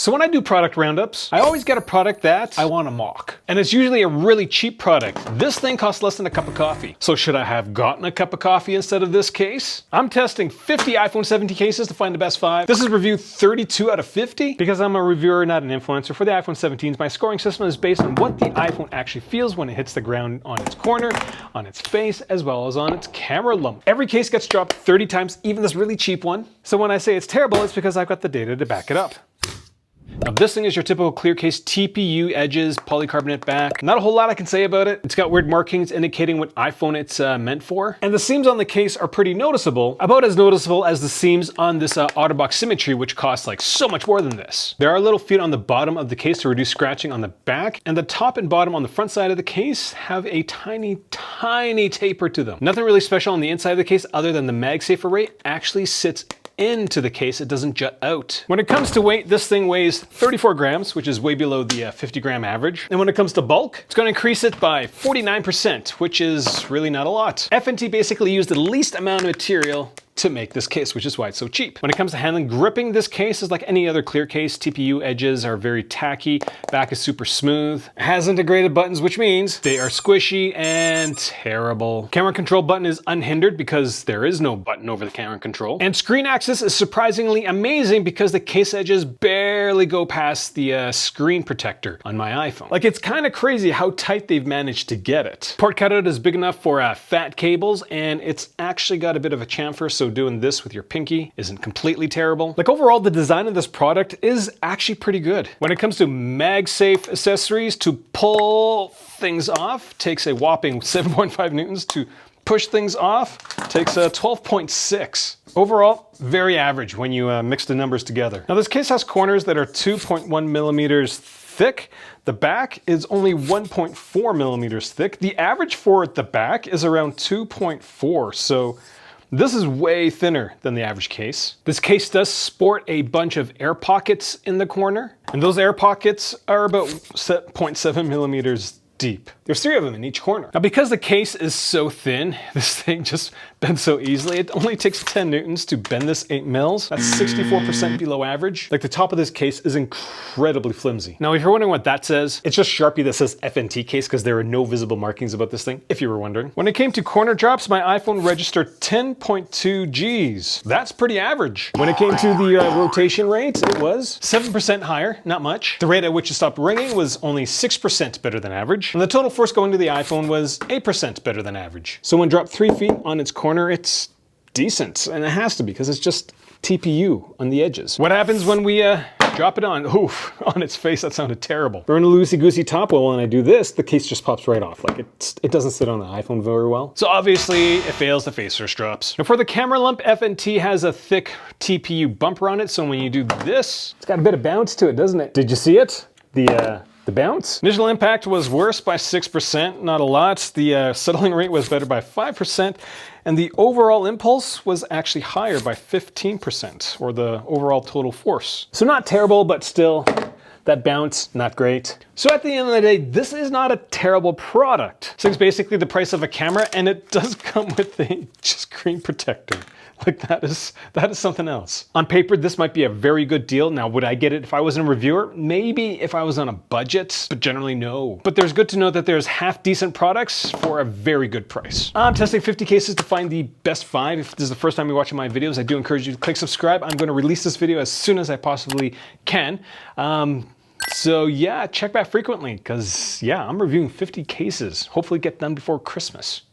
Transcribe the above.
So when I do product roundups, I always get a product that I want to mock. And it's usually a really cheap product. This thing costs less than a cup of coffee. So should I have gotten a cup of coffee instead of this case? I'm testing 50 iPhone 17 cases to find the best 5. This is review 32 out of 50. Because I'm a reviewer, not an influencer, for the iPhone 17s, my scoring system is based on what the iPhone actually feels when it hits the ground on its corner, on its face, as well as on its camera lump. Every case gets dropped 30 times, even this really cheap one. So when I say it's terrible, it's because I've got the data to back it up. Now this thing is your typical clear case TPU edges, polycarbonate back. Not a whole lot I can say about it. It's got weird markings indicating what iPhone it's meant for. And the seams on the case are pretty noticeable, about as noticeable as the seams on this Otterbox Symmetry, which costs like so much more than this. There are little feet on the bottom of the case to reduce scratching on the back, and the top and bottom on the front side of the case have a tiny taper to them. Nothing really special on the inside of the case other than the MagSafe array actually sits into the case, it doesn't jut out. When it comes to weight, this thing weighs 34 grams, which is way below the 50 gram average. And when it comes to bulk, it's going to increase it by 49%, which is really not a lot. FNT basically used the least amount of material to make this case, which is why it's so cheap. When it comes to handling, gripping, this case is like any other clear case. TPU edges are very tacky, back is super smooth. It has integrated buttons, which means they are squishy and terrible. Camera control button is unhindered because there is no button over the camera control. And screen access is surprisingly amazing because the case edges barely go past the screen protector on my iPhone. Like, it's kind of crazy how tight they've managed to get it. Port cutout is big enough for fat cables, and it's actually got a bit of a chamfer, so doing this with your pinky isn't completely terrible. Like, overall, the design of this product is actually pretty good. When it comes to MagSafe accessories, to pull things off takes a whopping 7.5 newtons. To push things off takes 12.6. Overall, very average when you mix the numbers together. Now, this case has corners that are 2.1 millimeters thick. The back is only 1.4 millimeters thick. The average for the back is around 2.4, so this is way thinner than the average case. This case does sport a bunch of air pockets in the corner, and those air pockets are about 0.7 millimeters deep. There's 3 of them in each corner. Now, because the case is so thin, this thing just bends so easily. It only takes 10 newtons to bend this 8 mils. That's 64% below average. Like, the top of this case is incredibly flimsy. Now, if you're wondering what that says, it's just Sharpie that says FNT case because there are no visible markings about this thing, if you were wondering. When it came to corner drops, my iPhone registered 10.2 Gs. That's pretty average. When it came to the rotation rate, it was 7% higher, not much. The rate at which it stopped ringing was only 6% better than average. And the total force going to the iPhone was 8% better than average. So when dropped 3 feet on its corner, it's decent. And it has to be, because it's just TPU on the edges. What happens when we drop it on? Oof, on its face, that sounded terrible. We're in a loosey-goosey top. Well, when I do this, the case just pops right off. Like, it doesn't sit on the iPhone very well. So obviously, it fails the face first drops. Now, for the camera lump, FNT has a thick TPU bumper on it. So when you do this, it's got a bit of bounce to it, doesn't it? Did you see it? The bounce. Initial impact was worse by 6%, not a lot. The settling rate was better by 5%, and the overall impulse was actually higher by 15%, or the overall total force. So not terrible, but still, that bounce, not great. So at the end of the day, this is not a terrible product. So it's basically the price of a camera, and it does come with a screen protector. Like, that is something else. On paper, this might be a very good deal. Now, would I get it if I wasn't a reviewer? Maybe if I was on a budget, but generally no. But there's good to know that there's half-decent products for a very good price. I'm testing 50 cases to find the best 5. If this is the first time you're watching my videos, I do encourage you to click subscribe. I'm going to release this video as soon as I possibly can. So yeah, check back frequently, because yeah, I'm reviewing 50 cases. Hopefully get done before Christmas.